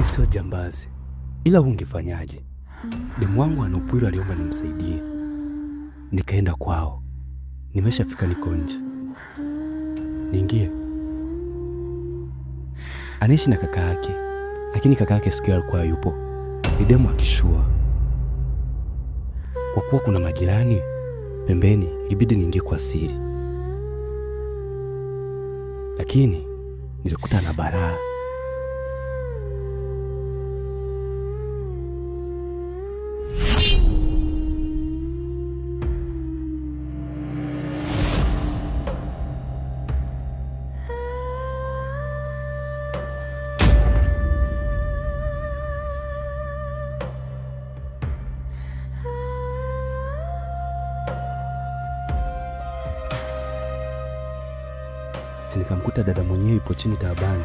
sio jambazi, ila ungefanyaje? Demu wangu ana upwiri, aliomba nimsaidie. Nikaenda kwao, nimeshafika, niko nje. Niingie. Anaishi na kaka yake, lakini kaka yake siku alikuwa yupo. Ni demu akishua. Kwa kuwa kuna majirani pembeni, ilibidi niingie kwa siri, lakini nilikuta na baraa. Nikamkuta dada mwenyewe yupo chini taabani,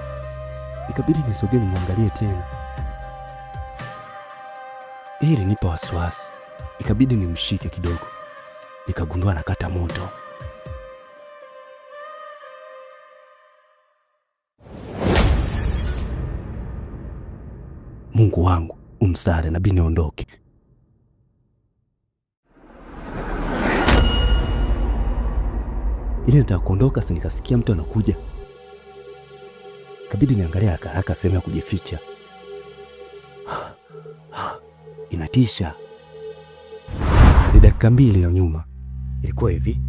ikabidi nisogee nimwangalie tena. Ili nipa wasiwasi, ikabidi nimshike kidogo, nikagundua anakata moto. Mungu wangu, umsare, nabidi niondoke. Ile nataka kuondoka, si nikasikia mtu anakuja. Kabidi niangalia haraka sehemu ya kujificha. Inatisha. Ni dakika 2 ya nyuma. Ilikuwa hivi.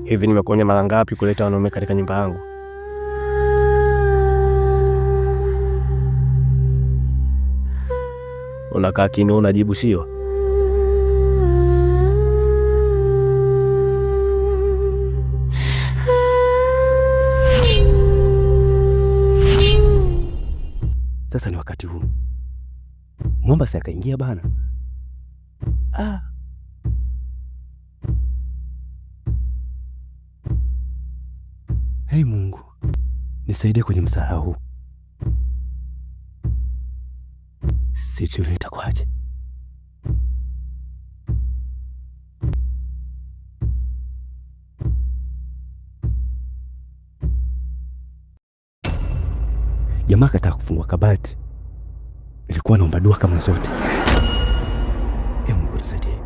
Hivi nimekuonya mara ngapi kuleta wanaume katika nyumba yangu? Unakaa kimya, unajibu sio? Sasa ni wakati huu. Mwamba si akaingia bana. Hey Mungu, nisaidie kwenye msaha huu. Sijui itakuwaje. Jamaa kataka kufungua kabati. Nilikuwa naomba dua kama zote. Mungu nisaidie.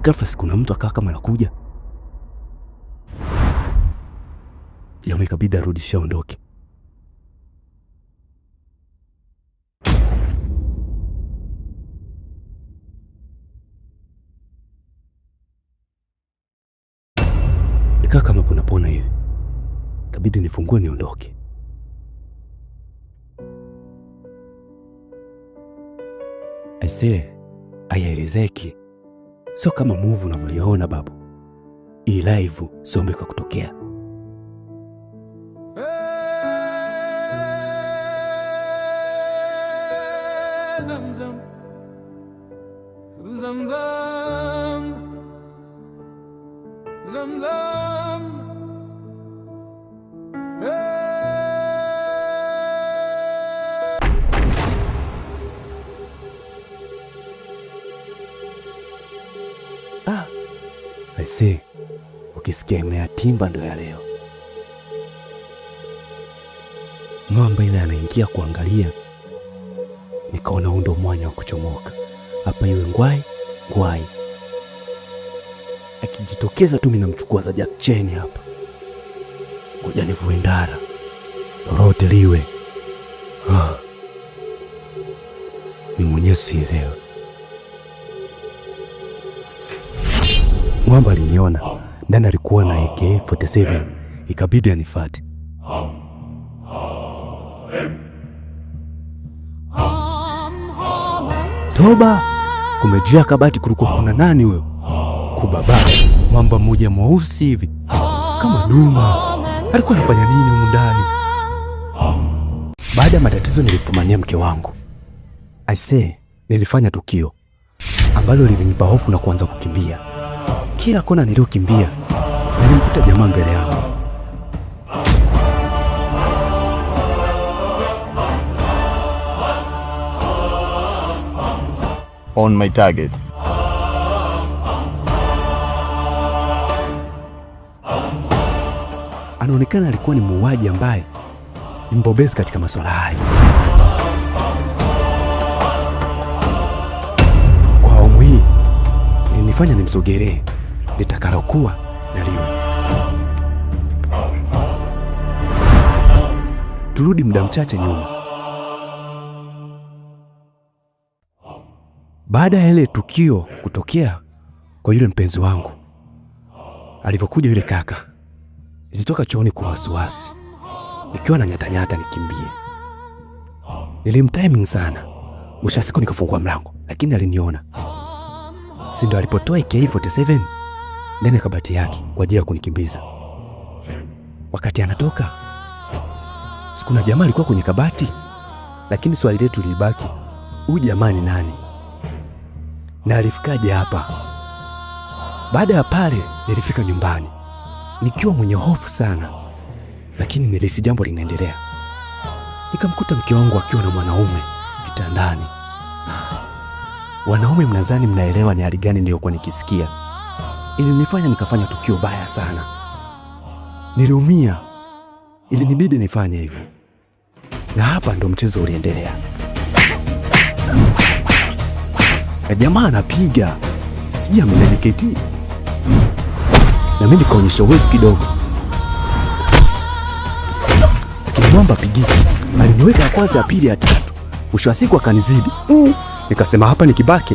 Ghafla kuna mtu akawa kama anakuja. Jamaa ikabidi arudishe aondoke. Nikaa kama ponapona hivi. Kabidi nifungue niondoke. Aisee, hayaelezeki. Sio kama movie unavyoliona babu. Hii live sio mbeka kutokea. Zamzam, zamzam, zamzam. Aisee, ukisikia imeatimba ndo ya leo. Mwamba ile anaingia kuangalia. Nikaona undo mwanya wa kuchomoka. Hapa iwe ngwai, ngwai. Akijitokeza tu mimi namchukua za Jack Chain hapa. Ngoja nivue ndara. Lolote liwe. Ni mwenye sielewa. Mwamba aliniona. Ndani alikuwa na AK-47. Ikabidi anifuate. Toba! Kumejia kabati, kulikuwa kuna nani wewe? Kubaba. Mwamba mmoja mweusi hivi. Kama duma. Alikuwa anafanya nini humu ndani? Baada ya matatizo nilifumania mke wangu. Aisee, nilifanya tukio ambalo lilinipa hofu na kuanza kukimbia. Kila kona niliokimbia nilimkuta jamaa mbele yangu. On my target. anaonekana alikuwa ni muuaji ambaye ni mbobezi katika masuala haya. Kwa awamu hii ilinifanya nimsogelee litakalokuwa na liwe. Turudi muda mchache nyuma. Baada ya ile tukio kutokea kwa yule mpenzi wangu, alivyokuja yule kaka, nilitoka chooni kwa wasiwasi, nikiwa na nyatanyata nikimbie. Nilimtiming sana. Mwisho wa siku nikafungua mlango, lakini aliniona. Si ndo alipotoa AK47 ndani ya kabati yake kwa ajili ya kunikimbiza. Wakati anatoka, sikuna jamaa alikuwa kwenye kabati, lakini swali letu lilibaki, huyu jamaa ni nani na alifikaje hapa? Baada ya pale nilifika nyumbani nikiwa mwenye hofu sana, lakini nilisi jambo linaendelea. Nikamkuta mke wangu akiwa na mwanaume kitandani. Wanaume, mnadhani mnaelewa ni hali gani niliyokuwa nikisikia? Ilinifanya nikafanya tukio baya sana. Niliumia, ilinibidi nifanye hivyo, na hapa ndo mchezo uliendelea. Na jamaa anapiga, sijui ameniketi, na mimi nikaonyesha uwezo kidogo, lakini mwamba pigiki aliniweka ya kwanza, ya pili, ya tatu. Mwisho wa siku akanizidi. Nikasema hapa nikibaki